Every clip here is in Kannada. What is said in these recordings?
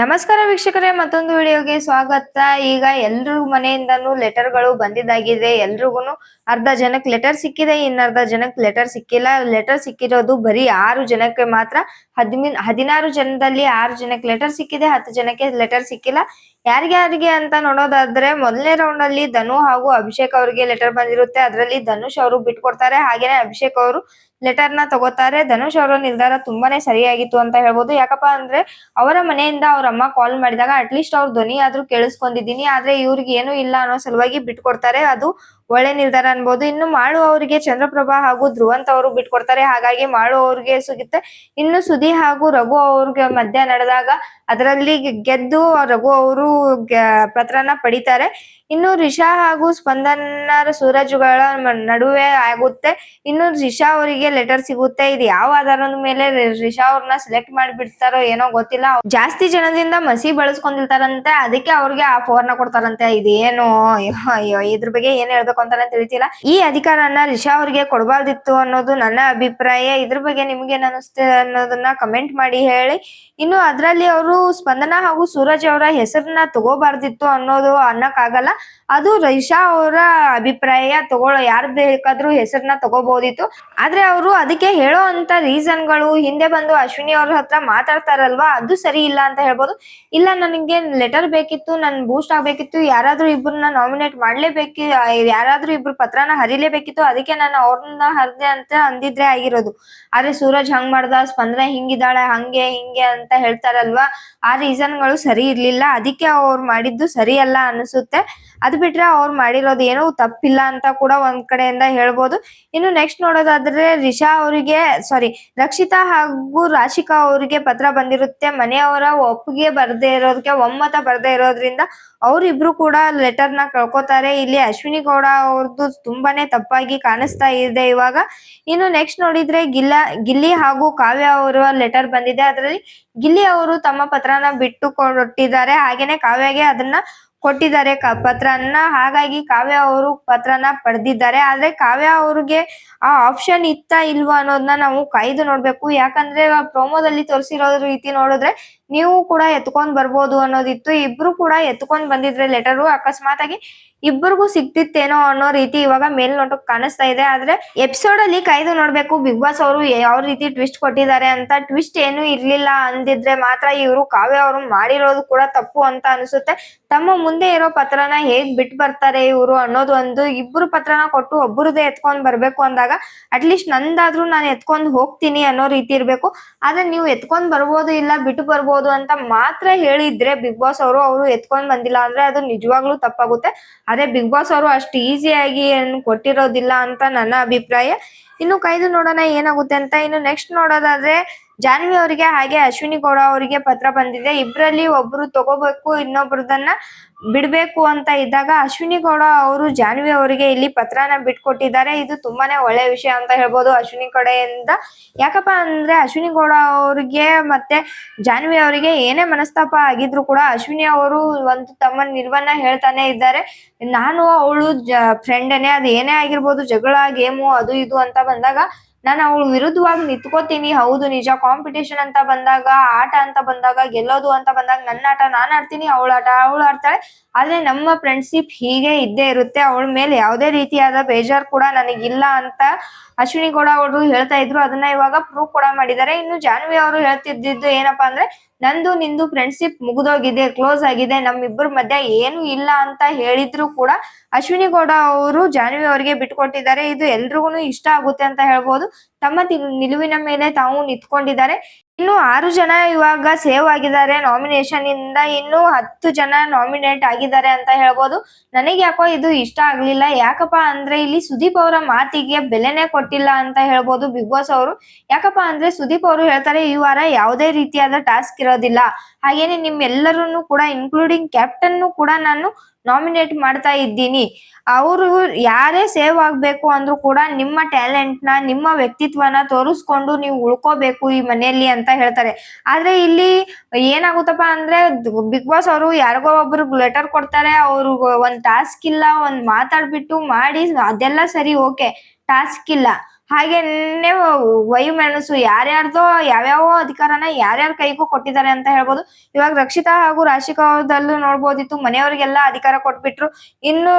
ನಮಸ್ಕಾರ ವೀಕ್ಷಕರೇ, ಮತ್ತೊಂದು ವಿಡಿಯೋಗೆ ಸ್ವಾಗತ. ಈಗ ಎಲ್ರ ಮನೆಯಿಂದನೂ ಲೆಟರ್ಗಳು ಬಂದಿದ್ದಾಗಿದೆ. ಎಲ್ರಿಗೂ ಅರ್ಧ ಜನಕ್ಕೆ ಲೆಟರ್ ಸಿಕ್ಕಿದೆ, ಇನ್ನರ್ಧ ಜನಕ್ಕೆ ಲೆಟರ್ ಸಿಕ್ಕಿಲ್ಲ. ಲೆಟರ್ ಸಿಕ್ಕಿರೋದು ಬರೀ 6 ಜನಕ್ಕೆ ಮಾತ್ರ. 16 ಜನದಲ್ಲಿ 6 ಜನಕ್ಕೆ ಲೆಟರ್ ಸಿಕ್ಕಿದೆ, 10 ಜನಕ್ಕೆ ಲೆಟರ್ ಸಿಕ್ಕಿಲ್ಲ. ಯಾರಿಗೆ ಅಂತ ನೋಡೋದಾದ್ರೆ ಮೊದಲನೇ ರೌಂಡ್ ಅಲ್ಲಿ ಧನು ಹಾಗೂ ಅಭಿಷೇಕ್ ಅವರಿಗೆ ಲೆಟರ್ ಬಂದಿರುತ್ತೆ. ಅದರಲ್ಲಿ ಧನುಷ್ ಅವರು ಬಿಟ್ಕೊಡ್ತಾರೆ, ಹಾಗೇನೆ ಅಭಿಷೇಕ್ ಅವರು ಲೆಟರ್ ನ ತಗೋತಾರೆ. ಧನುಷ್ ಅವರ ನಿರ್ಧಾರ ತುಂಬಾನೇ ಸರಿಯಾಗಿತ್ತು ಅಂತ ಹೇಳ್ಬೋದು. ಯಾಕಪ್ಪ ಅಂದ್ರೆ ಅವರ ಮನೆಯಿಂದ ಅವ್ರ ಅಮ್ಮ ಕಾಲ್ ಮಾಡಿದಾಗ ಅಟ್ಲೀಸ್ಟ್ ಅವ್ರ ಧ್ವನಿ ಆದ್ರೂ ಕೇಳಿಸ್ಕೊಂಡಿದೀನಿ, ಆದ್ರೆ ಇವ್ರಿಗೆ ಏನು ಇಲ್ಲ ಅನ್ನೋ ಸಲುವಾಗಿ ಬಿಟ್ಕೊಡ್ತಾರೆ. ಅದು ಒಳ್ಳೆ ನಿರ್ಧಾರ ಅನ್ಬೋದು. ಇನ್ನು ಮಾಳು ಅವರಿಗೆ ಚಂದ್ರಪ್ರಭಾ ಹಾಗೂ ಧ್ರುವಂತ್ ಅವರು ಬಿಟ್ಕೊಡ್ತಾರೆ, ಹಾಗಾಗಿ ಮಾಳು ಅವ್ರಿಗೆ ಸಿಗುತ್ತೆ. ಇನ್ನು ಸುದಿ ಹಾಗೂ ರಘು ಅವ್ರಿಗೆ ಮಧ್ಯ ನಡೆದಾಗ ಅದರಲ್ಲಿ ಗೆದ್ದು ರಘು ಅವರು ಪತ್ರನ ಪಡಿತಾರೆ. ಇನ್ನು ರಿಷಾ ಹಾಗೂ ಸ್ಪಂದನ ಸೂರಜ್ಗಳ ನಡುವೆ ಆಗುತ್ತೆ. ಇನ್ನು ರಿಷಾ ಅವರಿಗೆ ಲೆಟರ್ ಸಿಗುತ್ತೆ. ಇದು ಯಾವ ಆಧಾರದ ಮೇಲೆ ರಿಷಾ ಅವ್ರನ್ನ ಸೆಲೆಕ್ಟ್ ಮಾಡಿಬಿಡ್ತಾರೋ ಏನೋ ಗೊತ್ತಿಲ್ಲ. ಜಾಸ್ತಿ ಜನದಿಂದ ಮಸಿ ಬಳಸ್ಕೊಂಡಿರ್ತಾರಂತೆ, ಅದಕ್ಕೆ ಅವ್ರಿಗೆ ಆ ಫೋರ್ನ ಕೊಡ್ತಾರಂತೆ. ಇದೇನು ಅಯ್ಯೋ ಇದ್ರ ಬಗ್ಗೆ ಏನ್ ಹೇಳ್ಬೇಕು ಅಂತಾನೆ ತಿಳಿತಿಲ್ಲ. ಈ ಅಧಿಕಾರನ ರಿಷಾ ಅವ್ರಿಗೆ ಕೊಡಬಾರ್ದಿತ್ತು ಅನ್ನೋದು ನನ್ನ ಅಭಿಪ್ರಾಯ. ಇದ್ರ ಬಗ್ಗೆ ನಿಮ್ಗೆ ಏನ್ ಅನಿಸುತ್ತೆ ಅನ್ನೋದನ್ನ ಕಮೆಂಟ್ ಮಾಡಿ ಹೇಳಿ. ಇನ್ನು ಅದ್ರಲ್ಲಿ ಅವರು ಸ್ಪಂದನ ಹಾಗೂ ಸೂರಜ್ ಅವರ ಹೆಸರನ್ನ ತಗೋಬಾರ್ದಿತ್ತು ಅನ್ನೋದು ಅನ್ನಕ್ಕಾಗಲ್ಲ. ಅದು ರಿಷಾ ಅವರ ಅಭಿಪ್ರಾಯ. ಯಾರು ಬೇಕಾದ್ರೂ ಹೆಸರನ್ನ ತಗೋಬಹುದಿತ್ತು. ಆದ್ರೆ ಅವರು ಅದಕ್ಕೆ ಹೇಳೋ ಅಂತ ರೀಸನ್ಗಳು ಹಿಂದೆ ಬಂದು ಅಶ್ವಿನಿ ಅವ್ರ ಹತ್ರ ಮಾತಾಡ್ತಾರಲ್ವಾ, ಅದು ಸರಿ ಇಲ್ಲ ಅಂತ ಹೇಳ್ಬೋದು. ಇಲ್ಲ ನನಗೆ ಲೆಟರ್ ಬೇಕಿತ್ತು, ನನ್ ಬೂಸ್ಟ್ ಆಗ್ಬೇಕಿತ್ತು, ಯಾರಾದ್ರೂ ಇಬ್ಬರನ್ನ ನಾಮಿನೇಟ್ ಮಾಡ್ಲೇಬೇಕಿ, ಯಾರಾದ್ರೂ ಇಬ್ರು ಪತ್ರನ ಹರಿಲೇಬೇಕಿತ್ತು, ಅದಕ್ಕೆ ನಾನು ಅವ್ರನ್ನ ಹರಿದೆ ಅಂತ ಅಂದಿದ್ರೆ ಆಗಿರೋದು. ಆದ್ರೆ ಸೂರಜ್ ಹಂಗ್ ಮಾಡ್ದ, ಸ್ಪಂದನ ಹಿಂಗಿದ್ದಾಳೆ, ಹಂಗೆ ಹಿಂಗೆ ಅಂತ ಹೇಳ್ತಾರಲ್ವಾ, ಆ ರೀಸನ್ಗಳು ಸರಿ ಇರ್ಲಿಲ್ಲ. ಅದಕ್ಕೆ ಅವ್ರು ಮಾಡಿದ್ದು ಸರಿ ಅಲ್ಲ ಅನಿಸುತ್ತೆ. ಅದ್ ಬಿಟ್ರೆ ಅವ್ರು ಮಾಡಿರೋದು ಏನೂ ತಪ್ಪಿಲ್ಲ ಅಂತ ಕೂಡ ಒಂದ್ ಕಡೆಯಿಂದ ಹೇಳ್ಬೋದು. ಇನ್ನು ನೆಕ್ಸ್ಟ್ ನೋಡೋದಾದ್ರೆ ರಕ್ಷಿತಾ ಹಾಗೂ ರಾಶಿಕಾ ಅವರಿಗೆ ಪತ್ರ ಬಂದಿರುತ್ತೆ. ಮನೆಯವರ ಒಪ್ಪಿಗೆ ಒಮ್ಮತ ಬರ್ದೇ ಇರೋದ್ರಿಂದ ಅವ್ರಿಬ್ರು ಕೂಡ ಲೆಟರ್ ನ ಕಳ್ಕೊತಾರೆ. ಇಲ್ಲಿ ಅಶ್ವಿನಿ ಗೌಡ ಅವ್ರದ್ದು ತುಂಬಾನೇ ತಪ್ಪಾಗಿ ಕಾಣಿಸ್ತಾ ಇದೆ ಇವಾಗ. ಇನ್ನು ನೆಕ್ಸ್ಟ್ ನೋಡಿದ್ರೆ ಗಿಲ್ಲಿ ಹಾಗೂ ಕಾವ್ಯ ಅವರ ಲೆಟರ್ ಬಂದಿದೆ. ಅದರಲ್ಲಿ ಗಿಲ್ಲಿ ಅವರು ತಮ್ಮ ಪತ್ರನ ಬಿಟ್ಟು ಕೊಟ್ಟಿದ್ದಾರೆ, ಹಾಗೇನೆ ಕಾವ್ಯಗೆ ಅದನ್ನ ಕೊಟ್ಟಿದ್ದಾರೆ ಪತ್ರನ. ಹಾಗಾಗಿ ಕಾವ್ಯ ಅವರು ಪತ್ರನ ಪಡೆದಿದ್ದಾರೆ. ಆದ್ರೆ ಕಾವ್ಯ ಅವ್ರಿಗೆ ಆ ಆಪ್ಷನ್ ಇತ್ತ ಇಲ್ವಾ ಅನ್ನೋದನ್ನ ನಾವು ಕಾಯ್ದು ನೋಡ್ಬೇಕು. ಯಾಕಂದ್ರೆ ಪ್ರೋಮೋದಲ್ಲಿ ತೋರಿಸಿರೋ ರೀತಿ ನೋಡಿದ್ರೆ ನೀವು ಕೂಡ ಎತ್ಕೊಂಡ್ ಬರ್ಬೋದು ಅನ್ನೋದಿತ್ತು. ಇಬ್ರು ಕೂಡ ಎತ್ಕೊಂಡ್ ಬಂದಿದ್ರೆ ಲೆಟರು ಅಕಸ್ಮಾತ್ ಆಗಿ ಇಬ್ಬರಿಗೂ ಸಿಕ್ತಿತ್ತೇನೋ ಅನ್ನೋ ರೀತಿ ಇವಾಗ ಮೇಲ್ನೋಟಕ್ಕೆ ಕಾಣಿಸ್ತಾ ಇದೆ. ಆದ್ರೆ ಎಪಿಸೋಡ್ ಅಲ್ಲಿ ಕಾಯ್ದು ನೋಡ್ಬೇಕು ಬಿಗ್ ಬಾಸ್ ಅವರು ಯಾವ ರೀತಿ ಟ್ವಿಸ್ಟ್ ಕೊಟ್ಟಿದ್ದಾರೆ ಅಂತ. ಟ್ವಿಸ್ಟ್ ಏನು ಇರ್ಲಿಲ್ಲ ಅಂದಿದ್ರೆ ಮಾತ್ರ ಇವರು ಕಾವ್ಯ ಅವರು ಮಾಡಿರೋದು ಕೂಡ ತಪ್ಪು ಅಂತ ಅನಿಸುತ್ತೆ. ತಮ್ಮ ಮುಂದೆ ಇರೋ ಪತ್ರನ ಹೇಗ್ ಬಿಟ್ಟು ಬರ್ತಾರೆ ಇವರು ಅನ್ನೋದು ಒಂದು. ಇಬ್ರು ಪತ್ರನ ಕೊಟ್ಟು ಒಬ್ಬರದೇ ಎತ್ಕೊಂಡ್ ಬರ್ಬೇಕು ಅಂದಾಗ ಅಟ್ಲೀಸ್ಟ್ ನಂದಾದ್ರೂ ನಾನು ಎತ್ಕೊಂಡ್ ಹೋಗ್ತೀನಿ ಅನ್ನೋ ರೀತಿ ಇರ್ಬೇಕು. ಆದ್ರೆ ನೀವು ಎತ್ಕೊಂಡ್ ಬರ್ಬೋದು, ಇಲ್ಲ ಬಿಟ್ಟು ಬರ್ಬೋದು ಅಂತ ಮಾತ್ರ ಹೇಳಿದ್ರೆ ಬಿಗ್ ಬಾಸ್ ಅವರು ಎತ್ಕೊಂಡ್ ಬಂದಿಲ್ಲ ಅಂದ್ರೆ ಅದು ನಿಜವಾಗ್ಲೂ ತಪ್ಪಾಗುತ್ತೆ. ಆದ್ರೆ ಬಿಗ್ ಬಾಸ್ ಅವರು ಅಷ್ಟು ಈಸಿಯಾಗಿ ಏನು ಕೊಟ್ಟಿರೋದಿಲ್ಲ ಅಂತ ನನ್ನ ಅಭಿಪ್ರಾಯ. ಇನ್ನು ಕಾಯ್ದು ನೋಡೋಣ ಏನಾಗುತ್ತೆ ಅಂತ. ಇನ್ನು ನೆಕ್ಸ್ಟ್ ನೋಡೋದಾದ್ರೆ ಜಾನ್ವಿ ಅವರಿಗೆ ಹಾಗೆ ಅಶ್ವಿನಿ ಗೌಡ ಅವರಿಗೆ ಪತ್ರ ಬಂದಿದೆ. ಇಬ್ರಲ್ಲಿ ಒಬ್ರು ತಗೋಬೇಕು, ಇನ್ನೊಬ್ರದನ್ನ ಬಿಡ್ಬೇಕು ಅಂತ ಇದ್ದಾಗ ಅಶ್ವಿನಿ ಗೌಡ ಅವರು ಜಾನ್ವಿ ಅವರಿಗೆ ಇಲ್ಲಿ ಪತ್ರನ ಬಿಟ್ಕೊಟ್ಟಿದ್ದಾರೆ. ಇದು ತುಂಬಾನೇ ಒಳ್ಳೆ ವಿಷಯ ಅಂತ ಹೇಳ್ಬೋದು ಅಶ್ವಿನಿ ಕಡೆಯಿಂದ. ಯಾಕಪ್ಪ ಅಂದ್ರೆ ಅಶ್ವಿನಿ ಗೌಡ ಅವ್ರಿಗೆ ಮತ್ತೆ ಜಾನ್ವಿ ಅವರಿಗೆ ಏನೇ ಮನಸ್ತಾಪ ಆಗಿದ್ರು ಕೂಡ ಅಶ್ವಿನಿ ಅವರು ಒಂದು ತಮ್ಮ ನಿಲುವನ್ನ ಹೇಳ್ತಾನೆ ಇದ್ದಾರೆ. ನಾನು ಅವಳು ಫ್ರೆಂಡನೇ, ಅದು ಏನೇ ಆಗಿರ್ಬೋದು, ಜಗಳ ಗೇಮು ಅದು ಇದು ಅಂತ ಬಂದಾಗ ನಾನು ಅವಳು ವಿರುದ್ಧವಾಗಿ ನಿಂತ್ಕೋತೀನಿ. ಹೌದು ನಿಜ, ಕಾಂಪಿಟೇಷನ್ ಅಂತ ಬಂದಾಗ, ಆಟ ಅಂತ ಬಂದಾಗ, ಗೆಲ್ಲೋದು ಅಂತ ಬಂದಾಗ ನನ್ನ ಆಟ ನಾನು ಆಡ್ತೀನಿ, ಅವಳ ಆಟ ಅವಳು ಆಡ್ತಾಳೆ. ಆದ್ರೆ ನಮ್ಮ ಫ್ರೆಂಡ್ಶಿಪ್ ಹೀಗೆ ಇದ್ದೇ ಇರುತ್ತೆ. ಅವಳ ಮೇಲೆ ಯಾವುದೇ ರೀತಿಯಾದ ಬೇಜಾರ್ ಕೂಡ ನನಗಿಲ್ಲ ಅಂತ ಅಶ್ವಿನಿ ಗೌಡ ಅವರು ಹೇಳ್ತಾ ಇದ್ರು. ಅದನ್ನ ಇವಾಗ ಪ್ರೂವ್ ಕೂಡ ಮಾಡಿದ್ದಾರೆ. ಇನ್ನು ಜಾನ್ವಿ ಅವರು ಹೇಳ್ತಿದ್ದು ಏನಪ್ಪಾ ಅಂದ್ರೆ, ನಂದು ನಿಂದು ಫ್ರೆಂಡ್ಶಿಪ್ ಮುಗಿದೋಗಿದೆ, ಕ್ಲೋಸ್ ಆಗಿದೆ, ನಮ್ಮಿಬ್ಬರ ಮಧ್ಯ ಏನು ಇಲ್ಲ ಅಂತ ಹೇಳಿದ್ರು ಕೂಡ ಅಶ್ವಿನಿ ಗೌಡ ಅವರು ಜಾನ್ವಿ ಅವರಿಗೆ ಬಿಟ್ಕೊಟ್ಟಿದ್ದಾರೆ. ಇದು ಎಲ್ರಿಗೂ ಇಷ್ಟ ಆಗುತ್ತೆ ಅಂತ ಹೇಳ್ಬೋದು. ತಮ್ಮ ನಿಲುವಿನ ಮೇಲೆ ತಾವು ನಿಂತ್ಕೊಂಡಿದ್ದಾರೆ. ಇನ್ನು 6 ಜನ ಇವಾಗ ಸೇವ್ ಆಗಿದ್ದಾರೆ ನಾಮಿನೇಷನ್ ಇಂದ. ಇನ್ನು 10 ಜನ ನಾಮಿನೇಟ್ ಆಗಿದ್ದಾರೆ ಅಂತ ಹೇಳ್ಬೋದು. ನನಗೆ ಯಾಕೋ ಇದು ಇಷ್ಟ ಆಗ್ಲಿಲ್ಲ. ಯಾಕಪ್ಪ ಅಂದ್ರೆ ಇಲ್ಲಿ ಸುದೀಪ್ ಅವರ ಮಾತಿಗೆ ಬೆಲೆನೆ ಕೊಟ್ಟಿಲ್ಲ ಅಂತ ಹೇಳ್ಬೋದು ಬಿಗ್ ಬಾಸ್ ಅವರು. ಯಾಕಪ್ಪ ಅಂದ್ರೆ ಸುದೀಪ್ ಅವರು ಹೇಳ್ತಾರೆ, ಈ ವಾರ ಯಾವುದೇ ರೀತಿಯಾದ ಟಾಸ್ಕ್ ಇರೋದಿಲ್ಲ, ಹಾಗೇನೆ ನಿಮ್ಮೆಲ್ಲರನ್ನು ಕೂಡ ಇನ್ಕ್ಲೂಡಿಂಗ್ ಕ್ಯಾಪ್ಟನ್ ಕೂಡ ನಾನು ನಾಮಿನೇಟ್ ಮಾಡ್ತಾ ಇದ್ದೀನಿ. ಅವರು ಯಾರೇ ಸೇವ್ ಆಗ್ಬೇಕು ಅಂದ್ರೂ ಕೂಡ ನಿಮ್ಮ ಟ್ಯಾಲೆಂಟ್ ನ, ನಿಮ್ಮ ವ್ಯಕ್ತಿತ್ವನ ತೋರಿಸ್ಕೊಂಡು ನೀವು ಉಳ್ಕೋಬೇಕು ಈ ಮನೆಯಲ್ಲಿ ಅಂತ ಹೇಳ್ತಾರೆ. ಆದ್ರೆ ಇಲ್ಲಿ ಏನಾಗುತ್ತಪ್ಪ ಅಂದ್ರೆ ಬಿಗ್ ಬಾಸ್ ಅವರು ಯಾರಿಗೋ ಒಬ್ರು ಲೆಟರ್ ಕೊಡ್ತಾರೆ, ಅವ್ರು ಒಂದ್ ಟಾಸ್ಕ್ ಇಲ್ಲ, ಒಂದ್ ಮಾತಾಡ್ಬಿಟ್ಟು ಮಾಡಿ ಅದೆಲ್ಲ ಸರಿ, ಓಕೆ ಟಾಸ್ಕ್ ಇಲ್ಲ, ಹಾಗೇನೆ ವೈಮನಸ್ಸು ಯಾರ್ಯಾರ್ದೋ ಯಾವ್ಯಾವ ಅಧಿಕಾರನ ಯಾರ್ಯಾರ ಕೈಗೂ ಕೊಟ್ಟಿದ್ದಾರೆ ಅಂತ ಹೇಳ್ಬೋದು. ಇವಾಗ ರಕ್ಷಿತಾ ಹಾಗೂ ರಾಶಿಕಾ ಅವ್ರದಲ್ಲೂ ನೋಡ್ಬೋದಿತ್ತು, ಮನೆಯವ್ರಿಗೆಲ್ಲ ಅಧಿಕಾರ ಕೊಟ್ಬಿಟ್ರು. ಇನ್ನು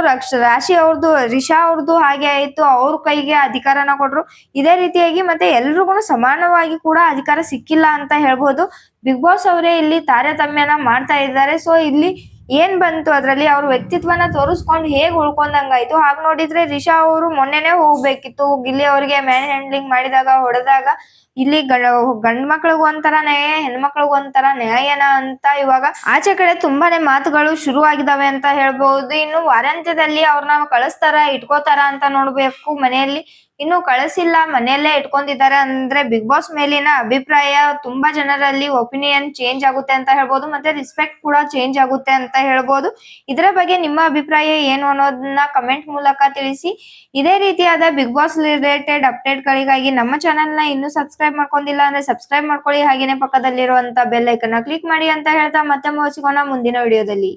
ರಾಶಿ ಅವ್ರದ್ದು ರಿಷಾ ಅವ್ರದ್ದು ಹಾಗೆ ಆಯ್ತು, ಅವ್ರ ಕೈಗೆ ಅಧಿಕಾರನ ಕೊಟ್ರು. ಇದೇ ರೀತಿಯಾಗಿ ಮತ್ತೆ ಎಲ್ರಿಗೂ ಸಮಾನವಾಗಿ ಕೂಡ ಅಧಿಕಾರ ಸಿಕ್ಕಿಲ್ಲ ಅಂತ ಹೇಳ್ಬೋದು. ಬಿಗ್ ಬಾಸ್ ಅವರೇ ಇಲ್ಲಿ ತಾರತಮ್ಯನ ಮಾಡ್ತಾ ಇದ್ದಾರೆ. ಸೊ ಇಲ್ಲಿ ಏನ್ ಬಂತು ಅದ್ರಲ್ಲಿ, ಅವ್ರ ವ್ಯಕ್ತಿತ್ವನ ತೋರಿಸ್ಕೊಂಡು ಹೇಗ್ ಉಳ್ಕೊಂಡಂಗಾಯ್ತು. ಹಾಗೆ ನೋಡಿದ್ರೆ ರಿಷಾ ಅವರು ಮೊನ್ನೆನೆ ಹೋಗ್ಬೇಕಿತ್ತು, ಗಿಲ್ಲಿ ಅವ್ರಿಗೆ ಮ್ಯಾನ್ ಹ್ಯಾಂಡ್ಲಿಂಗ್ ಮಾಡಿದಾಗ ಹೊಡೆದಾಗ ಇಲ್ಲಿ ಗಂಡ್ ಮಕ್ಳಿಗೂ ಒಂಥರ ನ್ಯಾಯ, ಹೆಣ್ಮಕ್ಳಿಗೂ ಒಂಥರ ನ್ಯಾಯನ ಅಂತ ಇವಾಗ ಆಚೆ ಕಡೆ ತುಂಬಾನೇ ಮಾತುಗಳು ಶುರು ಆಗಿದಾವೆ ಅಂತ ಹೇಳ್ಬಹುದು. ಇನ್ನು ವಾರಾಂತ್ಯದಲ್ಲಿ ಅವ್ರನ್ನ ಕಳಿಸ್ತಾರ ಇಟ್ಕೋತಾರ ಅಂತ ನೋಡ್ಬೇಕು. ಮನೆಯಲ್ಲಿ ಇನ್ನು ಕಳಿಸಿಲ್ಲ, ಮನೆಯಲ್ಲೇ ಇಟ್ಕೊಂಡಿದ್ದಾರೆ ಅಂದ್ರೆ ಬಿಗ್ ಬಾಸ್ ಮೇಲಿನ ಅಭಿಪ್ರಾಯ ತುಂಬಾ ಜನರಲ್ಲಿ ಒಪಿನಿಯನ್ ಚೇಂಜ್ ಆಗುತ್ತೆ ಅಂತ ಹೇಳ್ಬೋದು. ಮತ್ತೆ ರೆಸ್ಪೆಕ್ಟ್ ಕೂಡ ಚೇಂಜ್ ಆಗುತ್ತೆ ಅಂತ ಹೇಳ್ಬೋದು. ಇದರ ಬಗ್ಗೆ ನಿಮ್ಮ ಅಭಿಪ್ರಾಯ ಏನು ಅನ್ನೋದನ್ನ ಕಮೆಂಟ್ ಮೂಲಕ ತಿಳಿಸಿ. ಇದೇ ರೀತಿಯಾದ ಬಿಗ್ ಬಾಸ್ ರಿಲೇಟೆಡ್ ಅಪ್ಡೇಟ್ ಗಳಿಗಾಗಿ ನಮ್ಮ ಚಾನೆಲ್ ನ ಇನ್ನೂ ಸಬ್ಸ್ಕ್ರೈಬ್ ಮಾಡ್ಕೊಂಡಿಲ್ಲ ಅಂದ್ರೆ ಸಬ್ಸ್ಕ್ರೈಬ್ ಮಾಡ್ಕೊಳ್ಳಿ. ಹಾಗೇನೆ ಪಕ್ಕದಲ್ಲಿರುವಂತ ಬೆಲ್ ಐಕನ್ ಕ್ಲಿಕ್ ಮಾಡಿ ಅಂತ ಹೇಳ್ತಾ ಮತ್ತೆ ಸಿಗೋಣ ಮುಂದಿನ ವಿಡಿಯೋದಲ್ಲಿ.